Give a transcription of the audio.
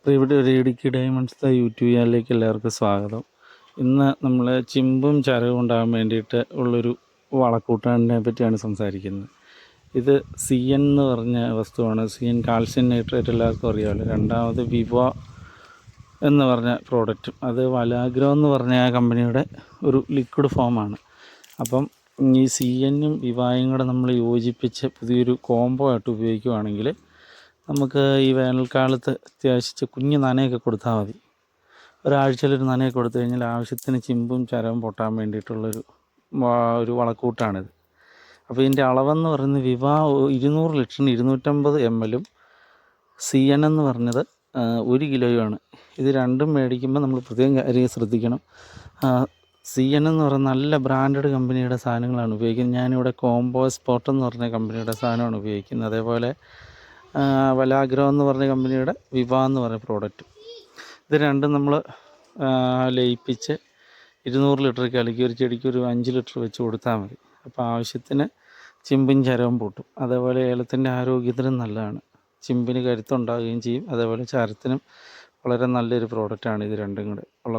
ഇവിടെ ഒരു Idukki diamonds YouTube ചാനലിലേക്ക് എല്ലാവർക്കും സ്വാഗതം. ഇന്ന് നമ്മൾ ചിമ്പും ചരവും ഉണ്ടാകാൻ വേണ്ടിയിട്ട് ഉള്ളൊരു വളക്കൂട്ടാനെ പറ്റിയാണ് സംസാരിക്കുന്നത്. ഇത് CN എന്ന് പറഞ്ഞ വസ്തുവാണ്. CN കാൽസ്യം നൈട്രേറ്റ് എല്ലാവർക്കും അറിയാമല്ലോ. രണ്ടാമത് വിവ എന്ന് പറഞ്ഞ പ്രോഡക്റ്റും, അത് വലാഗ്രോ എന്ന് പറഞ്ഞ ആ കമ്പനിയുടെ ഒരു ലിക്വിഡ് ഫോമാണ്. അപ്പം ഈ CNും വിവായും കൂടെ നമ്മൾ യോജിപ്പിച്ച് പുതിയൊരു കോംബോ ആയിട്ട് ഉപയോഗിക്കുകയാണെങ്കിൽ നമുക്ക് ഈ വേനൽക്കാലത്ത് അത്യാവശ്യം കുഞ്ഞ് നനയൊക്കെ കൊടുത്താൽ മതി. ഒരാഴ്ചയിലൊരു നനയൊക്കെ കൊടുത്തു കഴിഞ്ഞാൽ ആവശ്യത്തിന് ചിമ്പും ചരവും പൊട്ടാൻ വേണ്ടിയിട്ടുള്ളൊരു വളക്കൂട്ടാണിത്. അപ്പോൾ ഇതിൻ്റെ അളവെന്ന് പറയുന്നത് വിവ 200 ലിറ്ററിന് 250 ml CN എന്ന് പറഞ്ഞത് 1 കിലോയുമാണ്. ഇത് രണ്ടും മേടിക്കുമ്പോൾ നമ്മൾ പ്രത്യേകം കാര്യം ശ്രദ്ധിക്കണം. CN എന്ന് പറയുന്ന നല്ല ബ്രാൻഡഡ് കമ്പനിയുടെ സാധനങ്ങളാണ് ഉപയോഗിക്കുന്നത്. ഞാനിവിടെ കോംബോ സ്പോട്ട് എന്ന് പറഞ്ഞ കമ്പനിയുടെ സാധനമാണ് ഉപയോഗിക്കുന്നത്. അതേപോലെ വലാഗ്രോ എന്ന് പറഞ്ഞ കമ്പനിയുടെ വിവ എന്ന് പറഞ്ഞ പ്രോഡക്റ്റ്. ഇത് രണ്ടും നമ്മൾ ലയിപ്പിച്ച് 200 ലിറ്റർ കലക്കി ഒരു ചെടിക്ക് ഒരു 5 ലിറ്റർ വെച്ച് കൊടുത്താൽ മതി. അപ്പോൾ ആവശ്യത്തിന് ചിമ്പും ചരവും പൊട്ടും. അതേപോലെ ഏലത്തിൻ്റെ ആരോഗ്യത്തിനും നല്ലതാണ്. ചിമ്പിന് കരുത്തുണ്ടാകുകയും ചെയ്യും. അതേപോലെ ചരത്തിനും വളരെ നല്ലൊരു പ്രോഡക്റ്റാണ് ഇത് രണ്ടും കൂടെ ഉള്ള